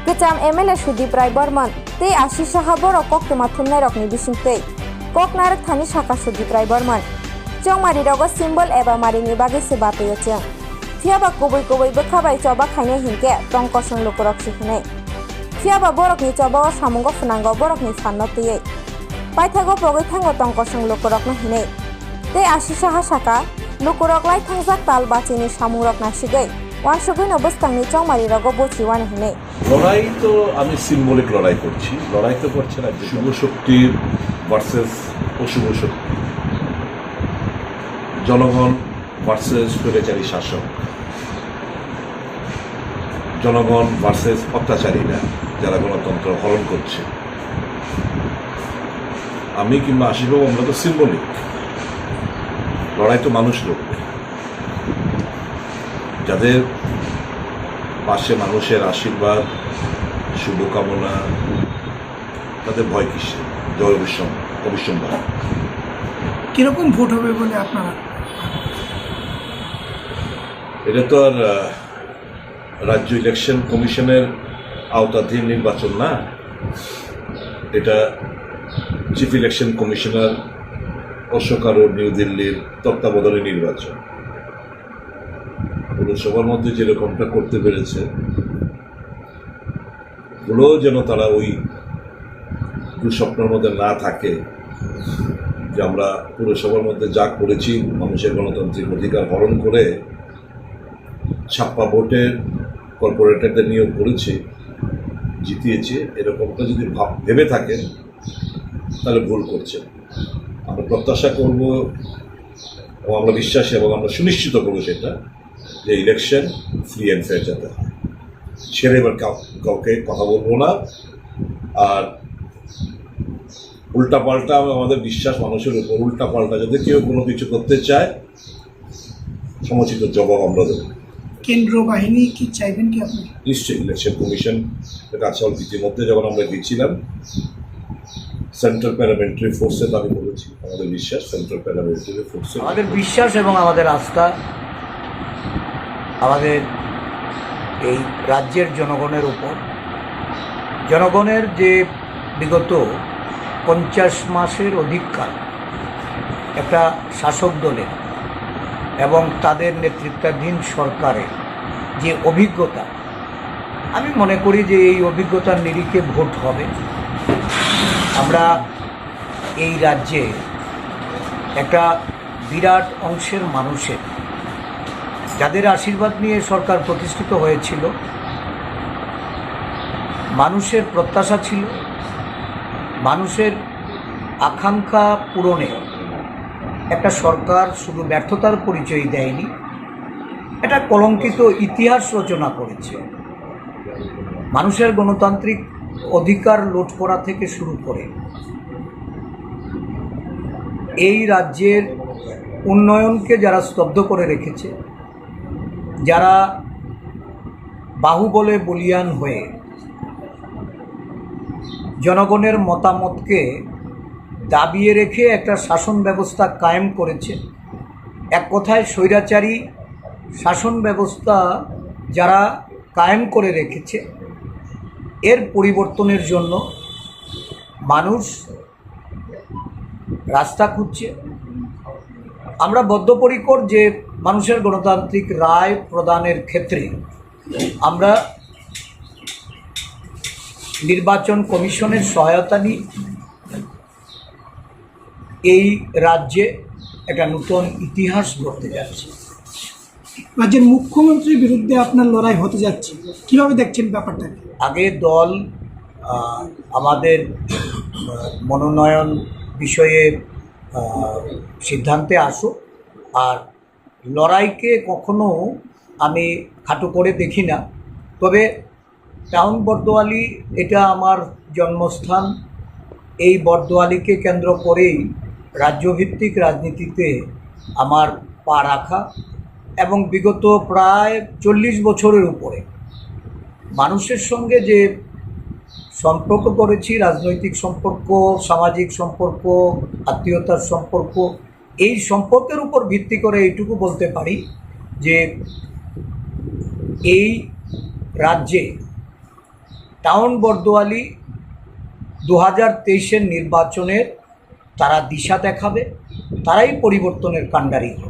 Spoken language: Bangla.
Kecam MLA Sudip Rai Barman tei Ashish Saha borok kok tuma thumnai rokni bisingtei kok narak thani Saka Sudip Rai Barman chongmari rogo symbol eba marini bage se batoi chang phiaba koboi bokhabai choba khaine hinke tongkosong lokorok sikhne phiaba borokni choba o samungo phunango borokni sanno tei paithago pogoi thango tongkosong lokorok na hine tei Ashish Saha Saka lokorok lai thangjak tal bachini samurok na sigai ওয়াশগুইন অবস্থানে চৌমারি রগ বচিওয়ান হনে লড়াই তো আমি সিম্বলিক লড়াই করছি লড়াই তো করছে না শুভ শক্তির ভার্সেস অশুভ শক্তি জনগণ ভার্সেস স্বৈরাচারী শাসক জনগণ ভার্সেস অত্যাচারীরা যারা গণতন্ত্র হরণ করছে আমি কিংবা আশীর্বাদ আমরা তো সিম্বলিক লড়াই তো মানুষ লোক যাদের পাশে মানুষের আশীর্বাদ শুভকামনা তাদের ভয় কিসে জয় অবিসম্বাদ কিরকম ভোট হবে বলে আপনারা এটা তো আর রাজ্য ইলেকশন কমিশনের আওতাধীন নির্বাচন না এটা chief election commissioner Ashok Arora new দিল্লির তত্ত্বাবধানে নির্বাচন সবার মধ্যে যেরকমটা করতে পেরেছে গুলো যেন তারা ওই দুঃস্বপ্নের মধ্যে না থাকে যে আমরা পুরসভার মধ্যে যা করেছি মানুষের গণতান্ত্রিক অধিকার হরণ করে ছাপ্পা ভোটের কর্পোরেটরদের নিয়োগ করেছি জিতিয়েছে এরকমটা যদি ভেবে থাকেন তাহলে ভুল করছেন আমরা প্রত্যাশা করব এবং আমরা বিশ্বাসী এবং আমরা সুনিশ্চিত করবো সেটা যে ইলেকশন ফ্রি অ্যান্ড ফেয়ার যাতে হয় ছেড়ে এবার কাউকে কথা বলবো না আর উল্টাপাল্টা আমাদের বিশ্বাস মানুষের উপর উল্টাপাল্টা যাতে কেউ কোনো কিছু করতে চায় সমুচিত জবাব আমরা দেবো কেন্দ্র বাহিনী কি চাইবেন কি আপনি নিশ্চয়ই ইলেকশন কমিশন কাছে ইতিমধ্যে যখন আমরা গেছিলাম সেন্ট্রাল প্যারামিলিটারি ফোর্সে দাবি করেছি আমাদের বিশ্বাস সেন্ট্রাল প্যারামিলিটারি ফোর্সে আমাদের বিশ্বাস এবং আমাদের আস্থা আমাদের এই রাজ্যের জনগণের উপর জনগণের যে বিগত 50 মাসের অধিককাল একটা শাসক দলের এবং তাদের নেতৃত্বাধীন সরকারের যে অভিজ্ঞতা আমি মনে করি যে এই অভিজ্ঞতার নিরিখে ভোট হবে আমরা এই রাজ্যে একটা বিরাট অংশের মানুষের যাদের আশীর্বাদ নিয়ে সরকার প্রতিষ্ঠিত হয়েছিল মানুষের প্রত্যাশা ছিল মানুষের আকাঙ্ক্ষা পূরণে একটা সরকার শুধু ব্যর্থতার পরিচয় দেয়নি এটা কলঙ্কিত ইতিহাস রচনা করেছে মানুষের গণতান্ত্রিক অধিকার লুট করা থেকে শুরু করে এই রাজ্যের উন্নয়নকে যারা স্তব্ধ করে রেখেছে যারা বাহুবলে বলিয়ান হয়ে জনগণের মতামতকে দাবিয়ে রেখে একটা শাসন ব্যবস্থা কায়েম করেছে এক কথায় স্বৈরাচারী শাসন ব্যবস্থা যারা কায়েম করে রেখেছে এর পরিবর্তনের জন্য মানুষ রাস্তা খুঁজছে আমরা বদ্ধপরিকর যে মানুষের গণতান্ত্রিক রায় প্রদানের ক্ষেত্রে আমরা নির্বাচন কমিশনের সহায়তা নিই এই রাজ্যে একটা নতুন ইতিহাস গড়তে যাচ্ছে রাজ্যের মুখ্যমন্ত্রীর বিরুদ্ধে আপনার লড়াই হতে যাচ্ছে কিভাবে দেখছেন ব্যাপারটা আগে দল আমাদের মনোনয়ন বিষয়ে সিদ্ধান্তে আসুক আর লড়াইকে কখনো আমি খাটো করে দেখি না তবে টাউন বর্দোয়ালি এটা আমার জন্মস্থান এই বর্দোয়ালিকে কেন্দ্র করেই রাজ্যভিত্তিক রাজনীতিতে আমার পা রাখা এবং বিগত প্রায় 40 বছরের উপরে মানুষের সঙ্গে যে সম্পর্ক করেছি রাজনৈতিক সম্পর্ক সামাজিক সম্পর্ক আত্মীয়তার সম্পর্ক এই সম্পর্কের উপর ভিত্তি করে এইটুকু বলতে পারি যে এই রাজ্যে টাউন বর্দোয়ালি 2023-এর নির্বাচনের তারা দিশা দেখাবে, তারাই পরিবর্তনের কাণ্ডারি হবে।